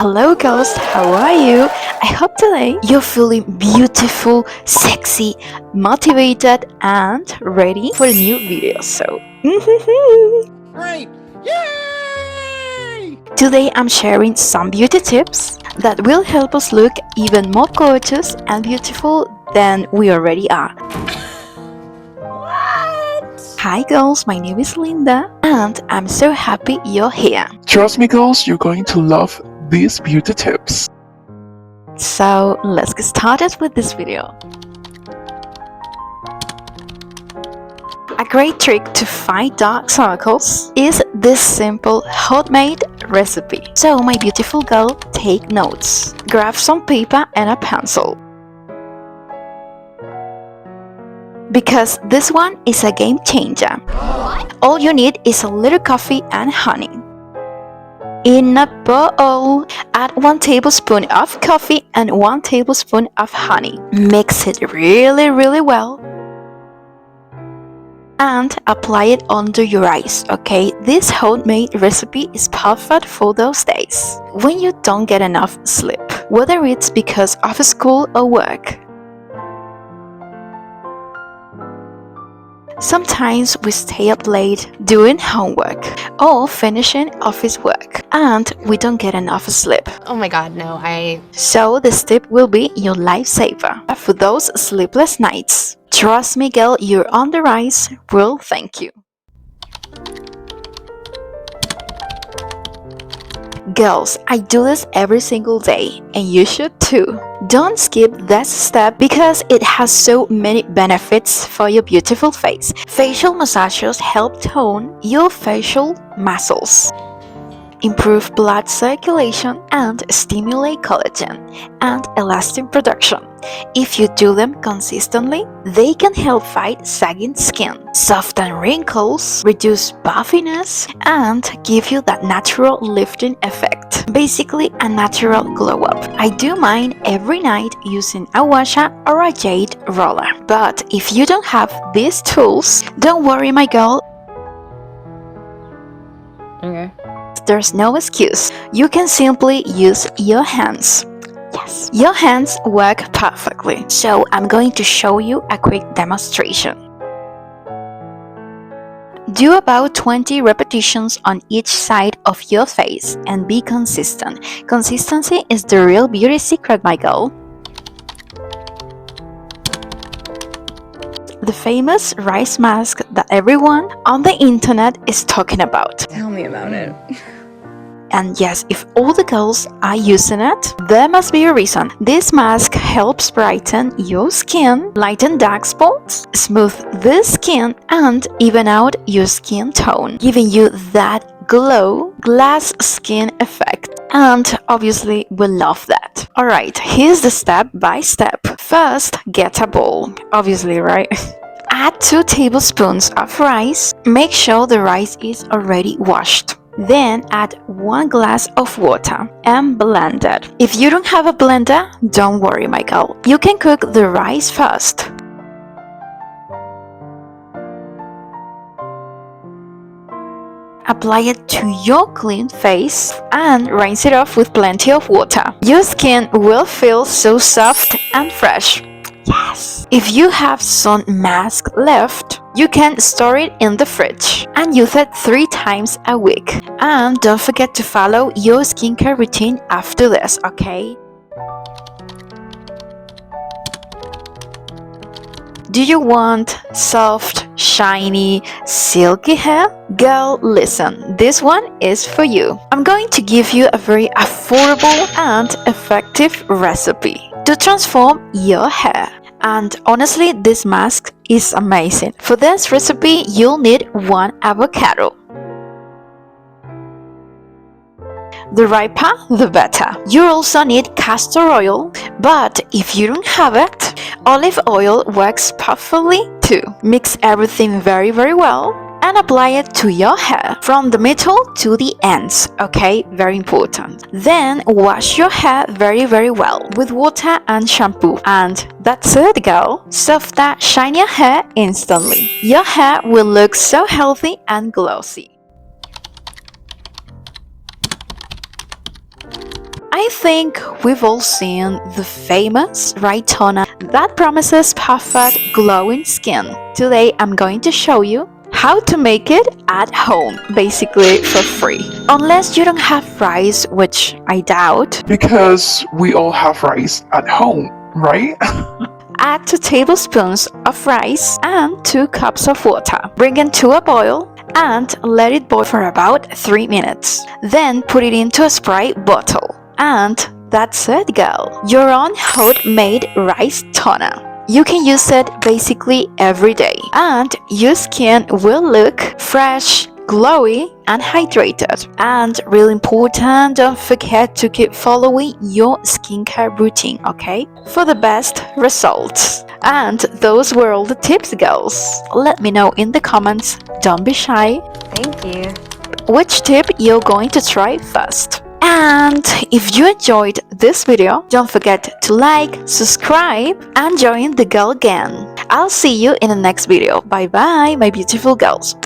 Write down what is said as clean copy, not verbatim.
Hello girls, how are you? I hope today you're feeling beautiful, sexy, motivated and ready for a new video. So, Great! Yay! today I'm sharing some beauty tips that will help us look even more gorgeous and beautiful than we already are. What? Hi girls, my name is Linda and I'm so happy you're here. Trust me, girls, you're going to love these beauty tips. So let's get started with this video. A great trick to fight dark circles is this simple homemade recipe. So my beautiful girl, take notes. Grab some paper and a pencil, because this one is a game changer. All you need is a little coffee and honey. In a bowl, add 1 tablespoon of coffee and 1 tablespoon of honey. Mix it really well and apply it under your eyes, okay? This homemade recipe is perfect for those days when you don't get enough sleep, whether it's because of school or work. Sometimes we stay up late doing homework or finishing office work and we don't get enough sleep. Oh my god, no, So this tip will be your lifesaver for those sleepless nights. Trust me girl, your under eyes will thank you. Girls, I do this every single day and you should too. Don't skip this step because it has so many benefits for your beautiful face. Facial massages help tone your facial muscles, improve blood circulation, and stimulate collagen and elastin production. If you do them consistently, they can help fight sagging skin, soften wrinkles, reduce puffiness, and give you that natural lifting effect. Basically, a natural glow up. I do mine every night using a washer or a jade roller. But if you don't have these tools, don't worry, my girl. Okay. There's no excuse. You can simply use your hands. Yes, your hands work perfectly. So I'm going to show you a quick demonstration. Do about 20 repetitions on each side of your face and be consistent. Consistency is the real beauty secret, my girl. The famous rice mask that everyone on the internet is talking about. Tell me about it. And yes, if all the girls are using it, there must be a reason. This mask helps brighten your skin, lighten dark spots, smooth the skin, and even out your skin tone, giving you that glow, glass skin effect. And obviously, we love that. Alright, here's the step by step. First, get a bowl. Obviously, right? Add 2 tablespoons of rice. Make sure the rice is already washed. Then add 1 glass of water and blend it. If you don't have a blender, don't worry, my girl. You can cook the rice first. Apply it to your clean face and rinse it off with plenty of water. Your skin will feel so soft and fresh. Yes! If you have sun mask left, you can store it in the fridge and use it 3 times a week. And don't forget to follow your skincare routine after this, okay? Do you want soft, shiny, silky hair? Girl, listen, this one is for you. I'm going to give you a very affordable and effective recipe to transform your hair. And honestly, this mask is amazing. For this recipe, you'll need 1 avocado. The riper, the better. You also need castor oil, but if you don't have it, olive oil works perfectly too. Mix everything very well and apply it to your hair from the middle to the ends, okay? Very important. Then wash your hair very well with water and shampoo. And that's it, girl. Softer, shinier hair instantly. Your hair will look so healthy and glossy. I think we've all seen the famous right toner that promises perfect glowing skin. Today I'm going to show you how to make it at home, basically for free. Unless you don't have rice, which I doubt. Because we all have rice at home, right? Add 2 tablespoons of rice and 2 cups of water. Bring it to a boil and let it boil for about 3 minutes. Then put it into a spray bottle. And that's it, girl. Your own homemade rice toner. You can use it basically every day, and your skin will look fresh, glowy, and hydrated. And really important, don't forget to keep following your skincare routine, okay? For the best results. And those were all the tips, girls. Let me know in the comments. Don't be shy. Thank you. Which tip you're going to try first. And if you enjoyed this video, don't forget to like, subscribe, and join the girl gang. I'll see you in the next video. Bye bye, my beautiful girls.